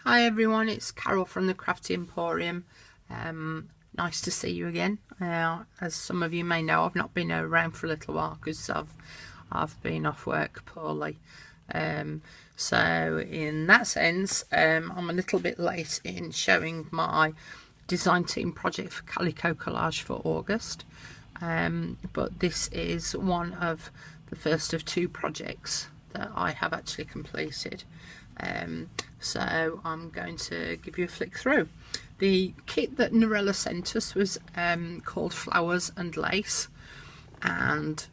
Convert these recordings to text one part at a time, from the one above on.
Hi everyone, it's Carol from the Crafty Emporium. Nice to see you again. As some of you may know, I've not been around for a little while because I've been off work poorly. So in that sense, I'm a little bit late in showing my design team project for Calico Collage for August. But this is one of the first of two projects that I have actually completed. So I'm going to give you a flick through. The kit that Narella sent us was called Flowers and Lace, and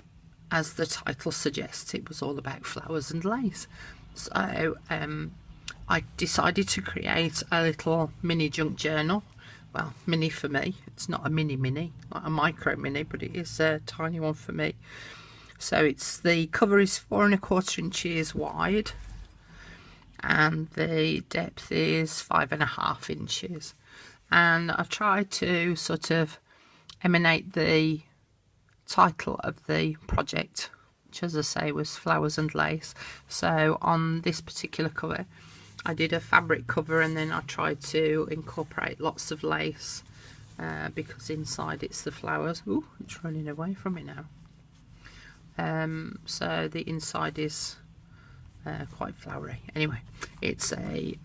as the title suggests, it was all about flowers and lace. So I decided to create a little mini junk journal. Well, mini for me, it's not a mini, like a micro mini, but it is a tiny one for me. So the cover is 4 1/4 inches wide, and the depth is 5.5 inches. And I've tried to sort of emanate the title of the project, which, as I say, was Flowers and Lace. So on this particular cover, I did a fabric cover, and then I tried to incorporate lots of lace because inside it's the flowers. Ooh, it's running away from me now. So the inside is quite flowery. Anyway, it's a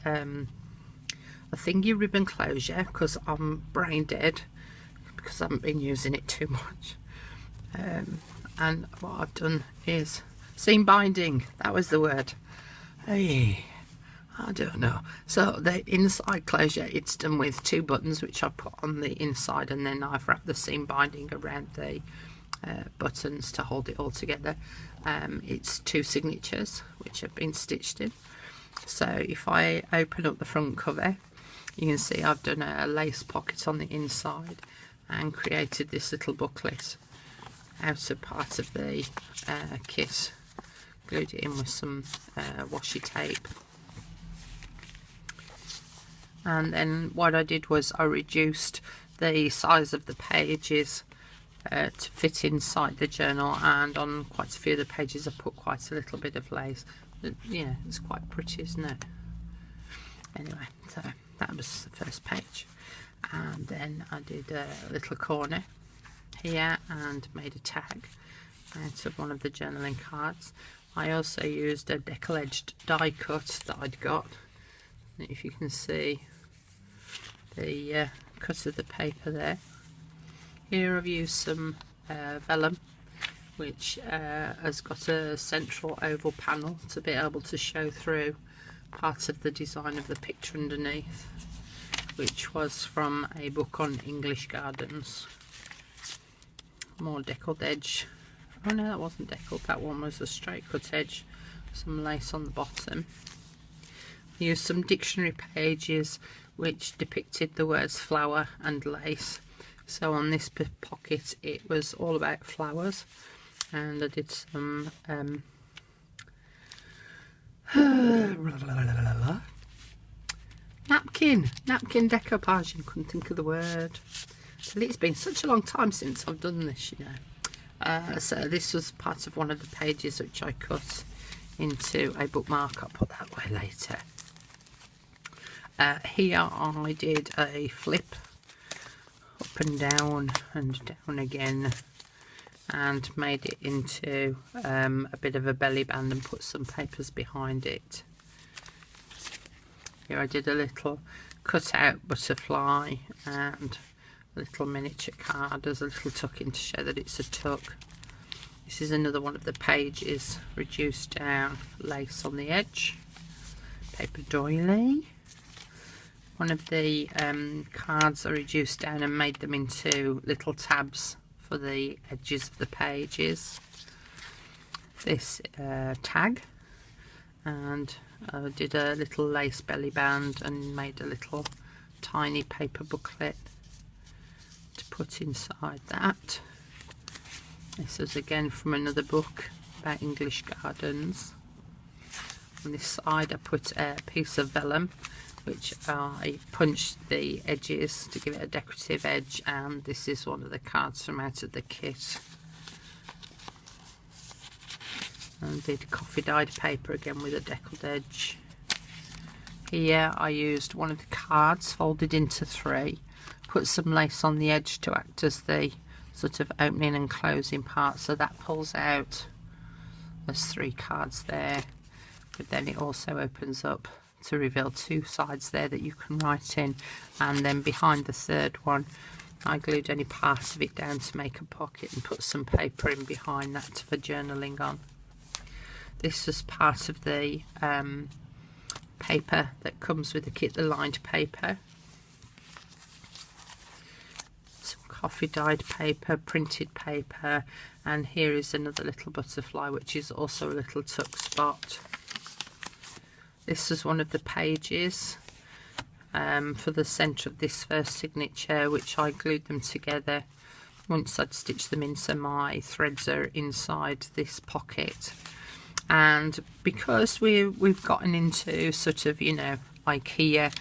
thingy ribbon closure because I'm brain dead because I haven't been using it too much. And what I've done is seam binding. That was the word. Hey, I don't know. So the inside closure, it's done with 2 buttons which I put on the inside, and then I've wrapped the seam binding around the buttons to hold it all together. It's 2 signatures which have been stitched in. So if I open up the front cover, you can see I've done a lace pocket on the inside and created this little booklet out of part of the kit. Glued it in with some washi tape. And then what I did was I reduced the size of the pages to fit inside the journal, and on quite a few of the pages I put quite a little bit of lace. Yeah, it's quite pretty, isn't it? Anyway, so that was the first page, and then I did a little corner here and made a tag out of one of the journaling cards. I also used a decal edged die cut that I'd got. If you can see the cut of the paper there. Here I've used some vellum, which has got a central oval panel to be able to show through part of the design of the picture underneath, which was from a book on English gardens. More deckled edge. Oh no, that wasn't deckled, that one was a straight cut edge. Some lace on the bottom. I used some dictionary pages which depicted the words flower and lace. So on this pocket it was all about flowers, and I did some napkin decoupage. I couldn't think of the word. It's been such a long time since I've done this, you know. So this was part of one of the pages which I cut into a bookmark. I'll put that away later. Here I did a flip up and down again, and made it into a bit of a belly band and put some papers behind it. Here I did a little cut out butterfly and a little miniature card as a little tuck in to show that it's a tuck. This is another one of the pages, reduced down, lace on the edge, paper doily. One of the cards I reduced down and made them into little tabs for the edges of the pages. This tag, and I did a little lace belly band and made a little tiny paper booklet to put inside that. This is again from another book about English gardens. On this side I put a piece of vellum which I punched the edges to give it a decorative edge, and this is one of the cards from out of the kit. And did coffee dyed paper again with a deckled edge. Here I used one of the cards folded into 3, put some lace on the edge to act as the sort of opening and closing part, so that pulls out. There's 3 cards there, but then it also opens up to reveal 2 sides there that you can write in, and then behind the 3rd one I glued any part of it down to make a pocket and put some paper in behind that for journaling on. This was part of the paper that comes with the kit, the lined paper. Some coffee dyed paper, printed paper, and here is another little butterfly which is also a little tuck spot. This is one of the pages for the centre of this first signature, which I glued them together once I'd stitched them in, so my threads are inside this pocket. And because we've gotten into sort of, you know, IKEA,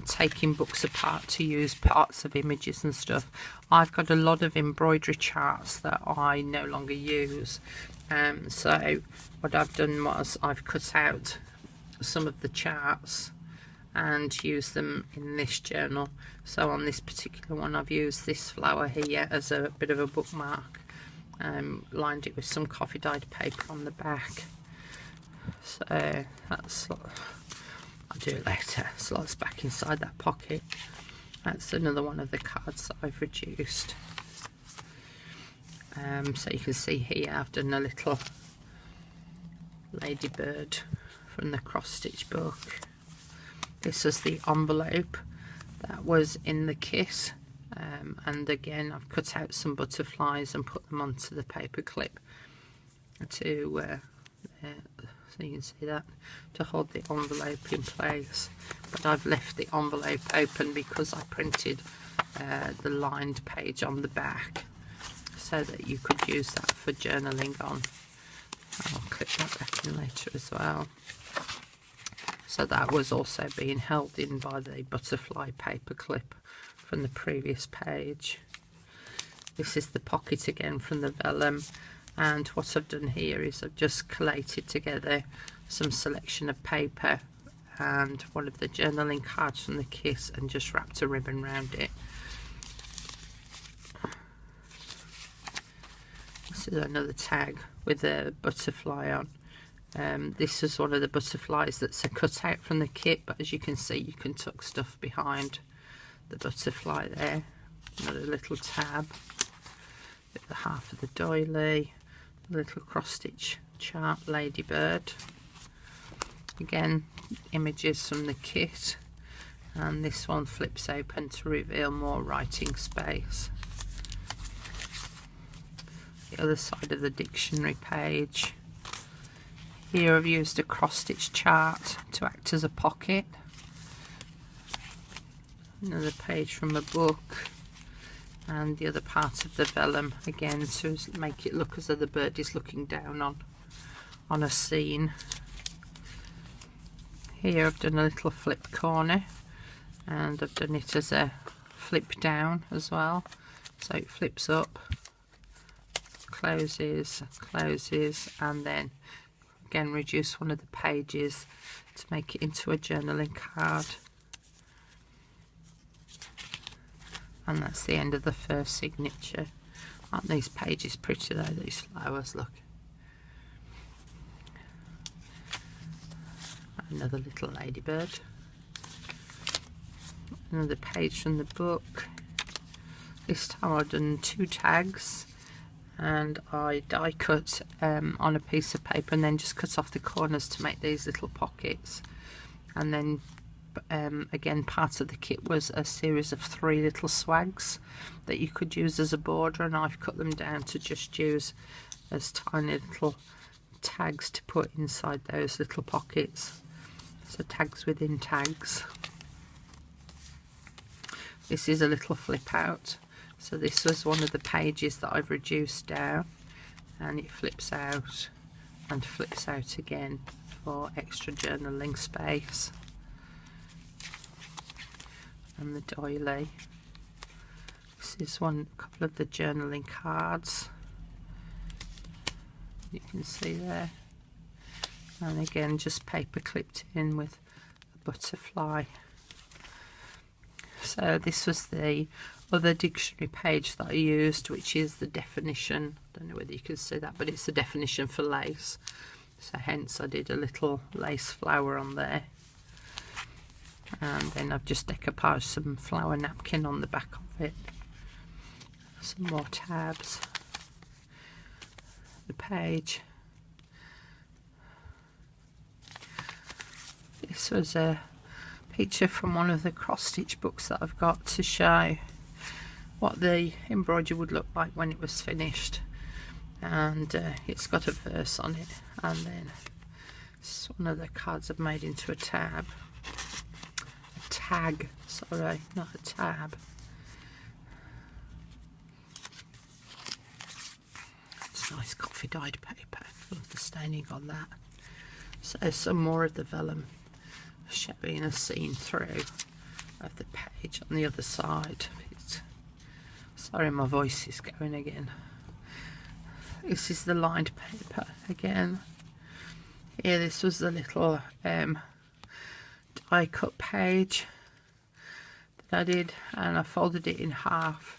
taking books apart to use parts of images and stuff, I've got a lot of embroidery charts that I no longer use. So what I've done was I've cut out some of the charts and use them in this journal. So on this particular one I've used this flower here as a bit of a bookmark, lined it with some coffee dyed paper on the back. So that's, I'll do it later, so that's back inside that pocket. That's another one of the cards that I've reduced. So you can see here I've done a little ladybird from the cross stitch book. This was the envelope that was in the kit, and again I've cut out some butterflies and put them onto the paper clip to so you can see that, to hold the envelope in place. But I've left the envelope open because I printed the lined page on the back so that you could use that for journaling on. I'll clip that back in later as well. So that was also being held in by the butterfly paper clip from the previous page. This is the pocket again from the vellum, and what I've done here is I've just collated together some selection of paper and one of the journaling cards from the kit and just wrapped a ribbon around it. This is another tag with a butterfly on. This is one of the butterflies that's a cut out from the kit, but as you can see you can tuck stuff behind the butterfly there. Another little tab with the half of the doily, a little cross stitch chart ladybird. Again, images from the kit, and this one flips open to reveal more writing space. The other side of the dictionary page. Here I've used a cross stitch chart to act as a pocket. Another page from a book, and the other part of the vellum again to make it look as though the bird is looking down on a scene. Here I've done a little flip corner, and I've done it as a flip down as well, so it flips up, closes, closes, and then again reduce one of the pages to make it into a journaling card. And that's the end of the first signature. Aren't these pages pretty though, these flowers, look. Another little ladybird. Another page from the book. This time I've done 2 tags, and I die cut on a piece of paper and then just cut off the corners to make these little pockets. And then again, part of the kit was a series of 3 little swags that you could use as a border, and I've cut them down to just use as tiny little tags to put inside those little pockets, so tags within tags. This is a little flip out, so this was one of the pages that I've reduced down, and it flips out and flips out again for extra journaling space. And the doily. This is a couple of the journaling cards you can see there, and again just paper clipped in with a butterfly. So this was the other dictionary page that I used, which is the definition. Don't know whether you can see that, but it's the definition for lace. So hence I did a little lace flower on there. And then I've just decoupaged some flower napkin on the back of it. Some more tabs. The page. This was a picture from one of the cross stitch books that I've got to show what the embroidery would look like when it was finished. And it's got a verse on it, and then it's one of the cards I've made into a tab. A tag, sorry, not a tab. It's nice coffee dyed paper. Love the staining on that. So some more of the vellum showing a scene through of the page on the other side. Sorry, my voice is going again. This is the lined paper again. Here, this was the little die cut page that I did, and I folded it in half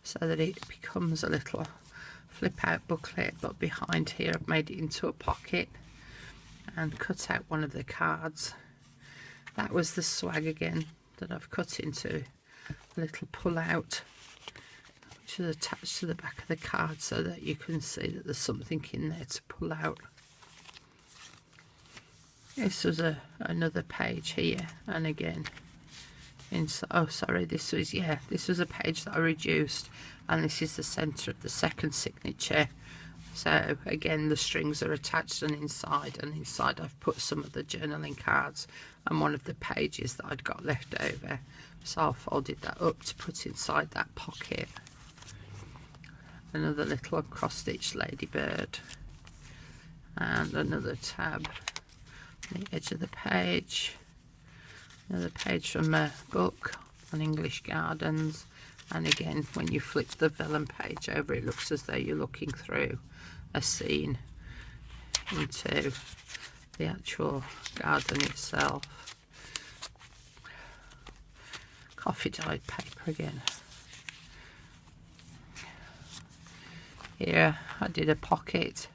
so that it becomes a little flip out booklet, but behind here I've made it into a pocket and cut out one of the cards. That was the swag again that I've cut into a little pull out, which is attached to the back of the card so that you can see that there's something in there to pull out. This was another page here, and again, oh sorry, this was a page that I reduced, and this is the centre of the second signature. So again, the strings are attached, and inside I've put some of the journaling cards and one of the pages that I'd got left over. So I folded that up to put inside that pocket. Another little cross stitch ladybird, and another tab on the edge of the page. Another page from a book on English gardens, and again, when you flip the vellum page over, it looks as though you're looking through a scene into the actual garden itself. Coffee dyed paper again. Here I did a pocket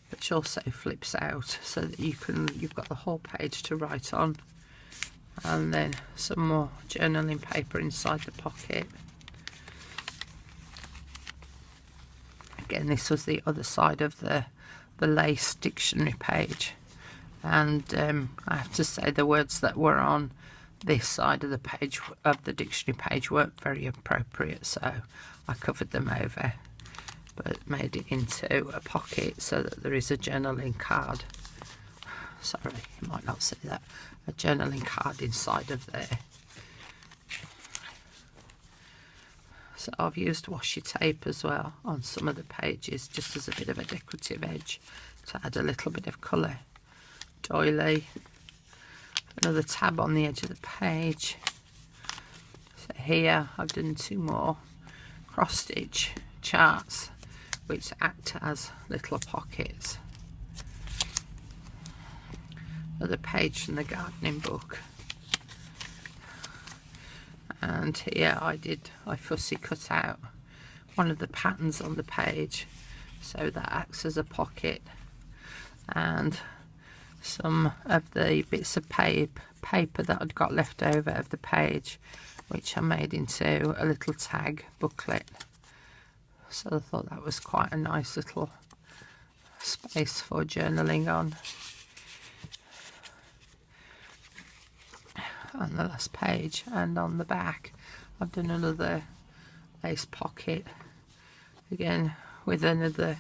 which also flips out so that you've got the whole page to write on, and then some more journaling paper inside the pocket. Again, this was the other side of the lace dictionary page, and I have to say the words that were on this side of the page, of the dictionary page, weren't very appropriate, so I covered them over, but made it into a pocket so that there is a journaling card. Sorry, you might not see that. A journaling card inside of there. So I've used washi tape as well on some of the pages, just as a bit of a decorative edge to add a little bit of colour. Doily. Another tab on the edge of the page. So here I've done two more cross stitch charts which act as little pockets. Another page from the gardening book, and here I fussy cut out one of the patterns on the page so that acts as a pocket, and some of the bits of paper that I'd got left over of the page, which I made into a little tag booklet. So I thought that was quite a nice little space for journaling on. On the last page and on the back I've done another lace pocket, again with another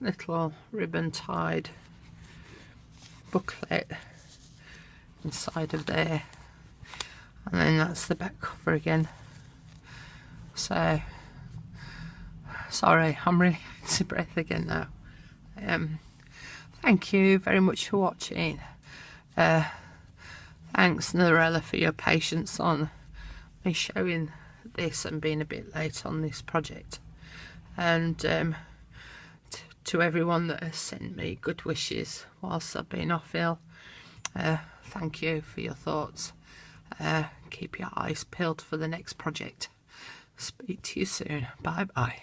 little ribbon tied booklet inside of there, and then that's the back cover again. So sorry, I'm really out of breath again now. Thank you very much for watching. Thanks, Narella, for your patience on me showing this and being a bit late on this project, and to everyone that has sent me good wishes whilst I've been off ill. thank you for your thoughts. Keep your eyes peeled for the next project. Speak to you soon. Bye bye.